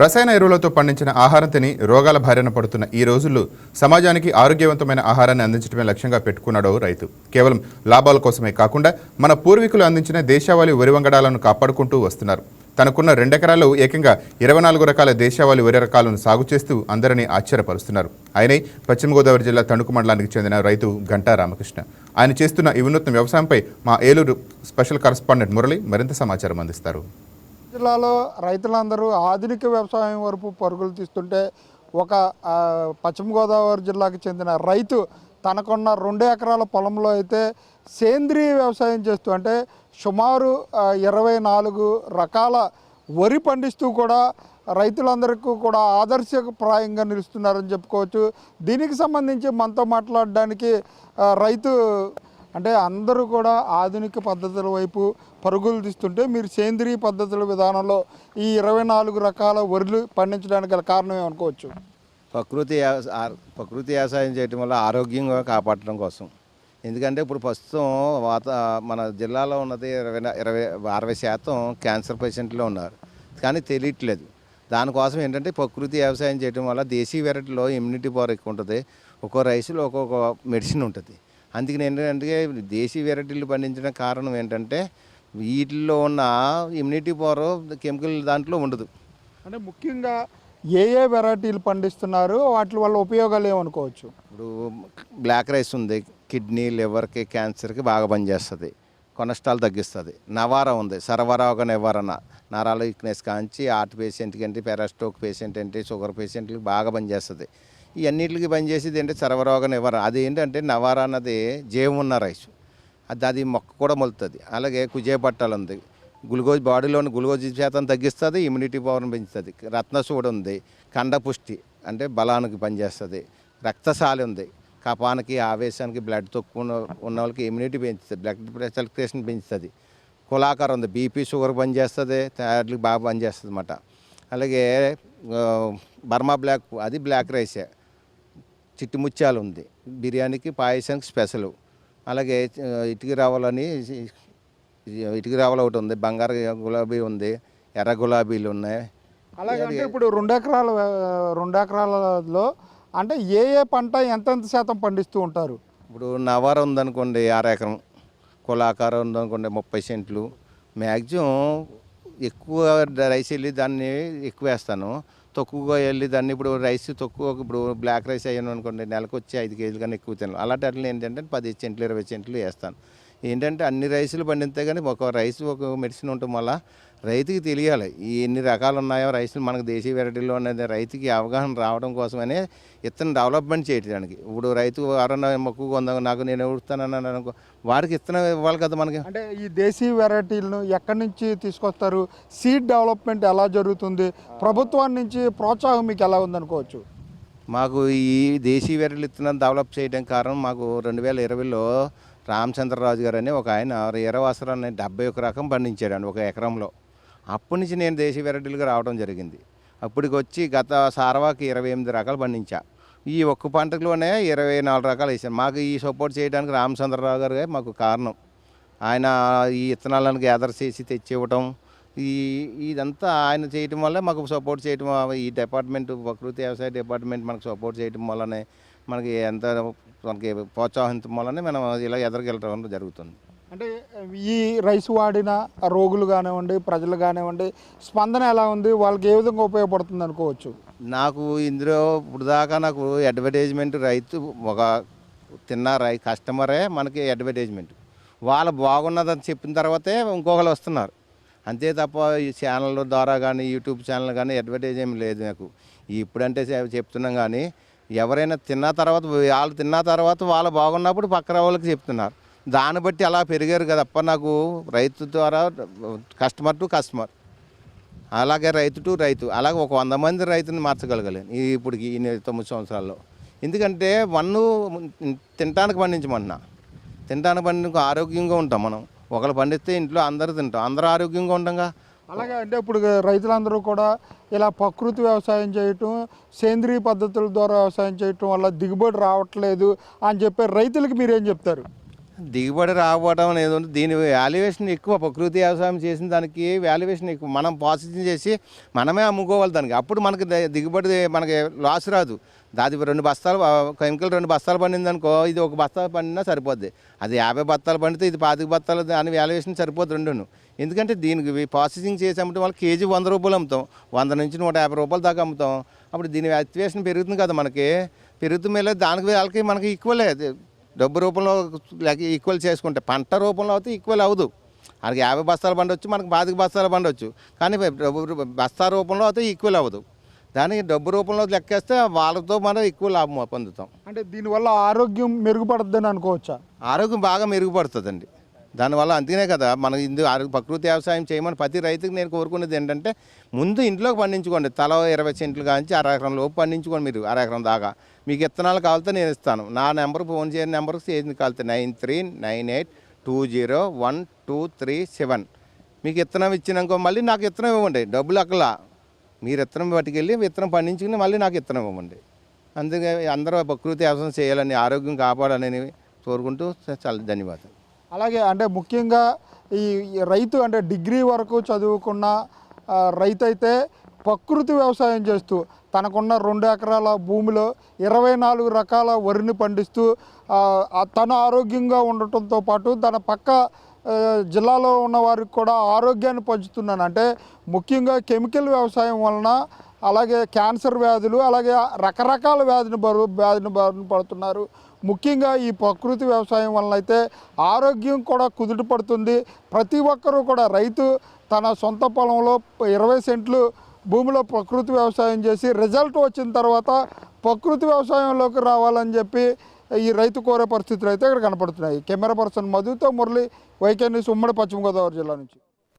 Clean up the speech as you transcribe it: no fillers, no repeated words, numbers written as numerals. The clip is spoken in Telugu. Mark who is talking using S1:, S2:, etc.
S1: రసాయన ఎరువులతో పండించిన ఆహారం తిని రోగాల బారిన పడుతున్న ఈ రోజుల్లో సమాజానికి ఆరోగ్యవంతమైన ఆహారాన్ని అందించడమే లక్ష్యంగా పెట్టుకున్నాడు రైతు. కేవలం లాభాల కోసమే కాకుండా మన పూర్వీకులు అందించిన దేశావళి వరి వంగడాలను కాపాడుకుంటూ వస్తున్నారు. తనకున్న 2 ఎకరాల్లో ఏకంగా 24 రకాల దేశావళి వరి రకాలను సాగు చేస్తూ అందరినీ ఆశ్చర్యపరుస్తున్నారు. ఆయనే పశ్చిమ గోదావరి జిల్లా తణుకు మండలానికి చెందిన రైతు గంటా రామకృష్ణ. ఆయన చేస్తున్న ఈ వినూత్న వ్యవసాయంపై మా ఏలూరు స్పెషల్ కరెస్పాండెంట్ మురళి మరింత సమాచారం అందిస్తారు.
S2: జిల్లాలో రైతులందరూ ఆధునిక వ్యవసాయం వరకు పరుగులు తీస్తుంటే ఒక పశ్చిమ గోదావరి జిల్లాకు చెందిన రైతు తనకున్న 2 ఎకరాల పొలంలో అయితే సేంద్రియ వ్యవసాయం చేస్తూ అంటే సుమారు 24 రకాల వరి పండిస్తూ కూడా రైతులందరికీ కూడా ఆదర్శప్రాయంగా నిలుస్తున్నారని చెప్పుకోవచ్చు. దీనికి సంబంధించి మనతో మాట్లాడడానికి రైతు అంటే అందరూ కూడా ఆధునిక పద్ధతుల వైపు పరుగులు తీస్తుంటే మీరు సేంద్రియ పద్ధతుల విధానంలో ఈ 24 రకాల వరిలు పండించడానికి గల కారణం ఏమనుకోవచ్చు?
S3: ప్రకృతి వ్యవసాయం చేయడం వల్ల ఆరోగ్యంగా కాపాడటం కోసం. ఎందుకంటే ఇప్పుడు ప్రస్తుతం మన జిల్లాలో ఉన్నది 60% క్యాన్సర్ పేషెంట్లో ఉన్నారు, కానీ తెలియట్లేదు. దానికోసం ఏంటంటే ప్రకృతి వ్యవసాయం చేయడం వల్ల దేశీ వెరైటీలో ఇమ్యూనిటీ పవర్ ఎక్కువ ఉంటుంది. ఒక్కో రైస్లో ఒక్కొక్క మెడిసిన్ ఉంటుంది. అందుకని ఏంటంటే దేశీ వెరైటీలు పండించడం కారణం ఏంటంటే వీటిల్లో ఉన్న ఇమ్యూనిటీ పవర్ కెమికల్ దాంట్లో ఉండదు.
S2: అంటే ముఖ్యంగా ఏ వెరైటీలు పండిస్తున్నారు, వాటి వల్ల ఉపయోగాలు ఏమనుకోవచ్చు?
S3: ఇప్పుడు బ్లాక్ రైస్ ఉంది, కిడ్నీ లివర్కి క్యాన్సర్కి బాగా పనిచేస్తుంది, కొలెస్ట్రాల్ తగ్గిస్తుంది. నవారా ఉంది, సర్వరోగ నివారణ, నరాల వీక్నెస్ కాంచి హార్ట్ పేషెంట్కి ఏంటి, పారాస్ట్రోక్ పేషెంట్ ఏంటి, షుగర్ పేషెంట్కి బాగా పనిచేస్తుంది. ఇవన్నిటికి పనిచేసేది ఏంటి సర్వరోగ నివారణ. అది ఏంటంటే నవారా అన్నది జీవం ఉన్న రైస్, అది మొక్క కూడా మొలుతుంది. అలాగే కుజే పట్టాలు ఉంది, గ్లూకోజ్ బాడీలోని గ్లూకోజ్ శాతం తగ్గిస్తుంది, ఇమ్యూనిటీ పవర్ని పెంచుతుంది. రత్నసూడు ఉంది, కండపుష్టి అంటే బలానికి పనిచేస్తుంది. రక్తశాలి ఉంది, కఫానికి ఆవేశానికి బ్లడ్ తక్కువ ఉన్న వాళ్ళకి ఇమ్యూనిటీ పెంచుతుంది, బ్లడ్ సర్క్యులేషన్ పెంచుతుంది. కులాకారం ఉంది, బీపీ షుగర్ పనిచేస్తుంది, థైరాయిడ్కి బాగా పనిచేస్తుంది అన్నమాట. అలాగే బర్మా బ్లాక్ అది బ్లాక్ రైసే. చిట్టి ముత్యాలు ఉంది, బిర్యానీకి పాయసానికి స్పెషల్. అలాగే ఇటుక రావలు ఒకటి ఉంది, బంగారు గులాబీ ఉంది, ఎర్ర గులాబీలు ఉన్నాయి.
S2: అలాగే ఇప్పుడు 2 ఎకరాలలో అంటే ఏ పంట ఎంతెంత శాతం పండిస్తూ ఉంటారు?
S3: ఇప్పుడు నవార ఉందనుకోండి 6 ఎకరం, కులాకారం ఉందనుకోండి 30 సెంట్లు. మ్యాక్సిమం ఎక్కువ రైస్ వెళ్ళి దాన్ని ఎక్కువ వేస్తాను, తక్కువగా వెళ్ళి దాన్ని ఇప్పుడు రైస్ తక్కువ. ఇప్పుడు బ్లాక్ రైస్ అయ్యాను అనుకోండి, నెలకు వచ్చి 5 కేజీలు కానీ ఎక్కువ తిన్నాను. అలాంటి అట్లా ఏంటంటే 10 సెంట్లు 20 సెంట్లు వేస్తాను. ఏంటంటే అన్ని రైసులు పండితే కానీ ఒక రైస్ ఒక మెడిసిన్ ఉంటుంది. మళ్ళీ రైతుకి తెలియాలి ఈ ఎన్ని రకాలు ఉన్నాయో రైసులు మనకు దేశీ వెరైటీలో అనేది రైతుకి అవగాహన రావడం కోసమనే ఇత్తనం డెవలప్మెంట్ చేయడానికి. ఇప్పుడు రైతు ఎవరన్నా మొక్కుగా ఉందా నాకు నేను ఎవరుస్తానని అనుకో, వాడికి ఇత్తనం ఇవ్వాలి కదా మనకి.
S2: అంటే ఈ దేశీ వెరైటీలను ఎక్కడి నుంచి తీసుకొస్తారు? సీడ్ డెవలప్మెంట్ ఎలా జరుగుతుంది? ప్రభుత్వం నుంచి ప్రోత్సాహం మీకు ఎలా ఉందనుకోవచ్చు?
S3: మాకు ఈ దేశీ వెరైటీలు ఇత్తనం డెవలప్ చేయడం కారణం మాకు 2020లో రామచంద్రరాజు గారు అని ఒక ఆయన ఈరవాసరాన్ని 71 రకం పండించాడు ఒక ఎకరంలో. అప్పటి నుంచి నేను దేశీ వెరైటీలుగా రావడం జరిగింది. అప్పటికి వచ్చి గత సారవాకి 28 రకాలు పండించా. ఈ ఒక్క పంటలోనే 24 రకాలు వేసాను. మాకు ఈ సపోర్ట్ చేయడానికి రామచంద్రరావు గారు మాకు కారణం. ఆయన ఈ విత్తనాలను గ్యాదర్ చేసి తెచ్చివ్వటం, ఇదంతా ఆయన చేయటం వల్ల మాకు సపోర్ట్ చేయటం. ఈ డిపార్ట్మెంట్ ప్రకృతి వ్యవసాయ డిపార్ట్మెంట్ మనకు సపోర్ట్ చేయటం వల్లనే మనకి మనకి ప్రోత్సాహించడం వల్లనే మనం ఇలా ఎదరికెళ్ళడం జరుగుతుంది.
S2: అంటే ఈ రైస్ వాడిన రోగులు కానివ్వండి, ప్రజలు కానివ్వండి, స్పందన ఎలా ఉంది? వాళ్ళకి ఏ విధంగా ఉపయోగపడుతుంది అనుకోవచ్చు?
S3: నాకు ఇందులో ఇప్పుడు దాకా నాకు అడ్వర్టైజ్మెంట్ రైతు ఒక కస్టమరే మనకి అడ్వర్టైజ్మెంట్. వాళ్ళు బాగున్నదని చెప్పిన తర్వాతే ఇంకొకరు వస్తున్నారు. అంతే తప్ప ఈ ఛానల్ ద్వారా కానీ యూట్యూబ్ ఛానల్ కానీ అడ్వర్టైజ్ ఏమి లేదు నాకు. ఇప్పుడంటే చెప్తున్నాం, కానీ ఎవరైనా తిన్న తర్వాత వాళ్ళు బాగున్నప్పుడు పక్కన వాళ్ళకి చెప్తున్నారు. దాన్ని బట్టి అలా పెరిగారు కదప్ప. నాకు రైతు ద్వారా కస్టమర్ టు కస్టమర్, అలాగే రైతు టు రైతు, అలాగే ఒక 100 మంది రైతుని మార్చగలగలేను ఇప్పటికి ఈ 9 సంవత్సరాల్లో. ఎందుకంటే తినడానికి పండించమంటున్నా, తినడానికి పండించి ఆరోగ్యంగా ఉంటాం. మనం ఒకరు పండిస్తే ఇంట్లో అందరూ తింటాం, అందరూ ఆరోగ్యంగా ఉంటాంగా.
S2: అలాగే అంటే ఇప్పుడు రైతులందరూ కూడా ఇలా ప్రకృతి వ్యవసాయం చేయటం, సేంద్రియ పద్ధతుల ద్వారా వ్యవసాయం చేయటం వల్ల దిగుబడి రావట్లేదు అని చెప్పి రైతులకి మీరేం చెప్తారు?
S3: దిగుబడి రాకపోవడం అనేది ఉంది. దీని వాల్యుయేషన్ ఎక్కువ, ప్రకృతి వ్యవసాయం చేసిన దానికి వాల్యుయేషన్ ఎక్కువ. మనం ప్రాసెసింగ్ చేసి మనమే అమ్ముకోవాలి దానికి. అప్పుడు మనకి దిగుబడి మనకి లాస్ రాదు. దాది 2 బస్తాలు కెమికల్ 2 బస్తాలు పండింది అనుకో, ఇది 1 బస్తా పండినా సరిపోద్ది. అది 50 బస్తాలు పండితే ఇది 25 బస్తాలు, దాని వాల్యుయేషన్ సరిపోద్ది రెండును. ఎందుకంటే దీనికి ప్రాసెసింగ్ చేసి అమ్మితే వాళ్ళకి కేజీ 100 రూపాయలు అమ్ముతాం, 100 నుంచి 150 రూపాయల దాకా అమ్ముతాం. అప్పుడు దీని వాల్యుయేషన్ పెరుగుతుంది కదా, మనకి పెరుగుతుంది. దానికి వాళ్ళకి మనకి ఈక్వలే, డబ్బు రూపంలో ఈక్వల్ చేసుకుంటే. పంట రూపంలో అయితే ఈక్వల్ అవ్వదు. వాళ్ళకి 50 బస్తాలు పండవచ్చు, మనకి 25 బస్తాలు పండవచ్చు. కానీ బస్తా రూపంలో అయితే ఈక్వల్ అవ్వదు. దానికి డబ్బు రూపంలో లెక్కేస్తే వాళ్ళతో మనం ఎక్కువ లాభం పొందుతాం.
S2: అంటే దీనివల్ల ఆరోగ్యం మెరుగుపడుతుందని అనుకోవచ్చా?
S3: ఆరోగ్యం బాగా మెరుగుపడుతుందండి దానివల్ల. అందుకనే కదా మనం ప్రకృతి వ్యవసాయం చేయమని ప్రతి రైతుకి నేను కోరుకునేది ఏంటంటే, ముందు ఇంట్లోకి పండించుకోండి. తల 20 సెంట్లు కాంచి 1/2 ఎకరం లోపు పండించుకోండి. మీరు 1/2 ఎకరం దాకా మీకు విత్తనాలు కావాలితే నేను ఇస్తాను. నా నెంబర్ ఫోన్ చేయని నెంబర్కి ఏది కావాలితే 9398201237. మీకు విత్తనం ఇచ్చినాకో మళ్ళీ నాకు విత్తనం ఇవ్వండి. డబ్బులు అక్కలా, మీరు విత్తనం పట్టుకెళ్ళి విత్తనం పండించుకుని మళ్ళీ నాకు విత్తనం ఇవ్వండి. అందుకే అందరూ ప్రకృతి వ్యవసాయం చేయాలని, ఆరోగ్యం కాపాడాలని కోరుకుంటూ చాలా ధన్యవాదాలు.
S2: అలాగే అంటే ముఖ్యంగా ఈ రైతు అంటే డిగ్రీ వరకు చదువుకున్న రైతు అయితే ప్రకృతి వ్యవసాయం చేస్తూ తనకున్న 2 ఎకరాల భూమిలో 24 రకాల వరిని పండిస్తూ తన ఆరోగ్యంగా ఉండటంతో పాటు తన పక్క జిల్లాలో ఉన్న వారికి కూడా ఆరోగ్యాన్ని పంచుతున్నాను. అంటే ముఖ్యంగా కెమికల్ వ్యవసాయం వలన అలాగే క్యాన్సర్ వ్యాధులు, అలాగే రకరకాల వ్యాధిని బారిన పడుతున్నారు. ముఖ్యంగా ఈ ప్రకృతి వ్యవసాయం వలన అయితే ఆరోగ్యం కూడా కుదుట పడుతుంది. ప్రతి ఒక్కరూ కూడా రైతు తన సొంత పొలంలో 20 సెంట్లు భూమిలో ప్రకృతి వ్యవసాయం చేసి రిజల్ట్ వచ్చిన తర్వాత ప్రకృతి వ్యవసాయంలోకి రావాలని చెప్పి ఈ రైతు కోరే పరిస్థితులు అయితే ఇక్కడ కనపడుతున్నాయి. కెమెరా పర్సన్ మధుతో మురళి, వైకే న్యూస్, ఉమ్మడి పశ్చిమ గోదావరి జిల్లా నుంచి.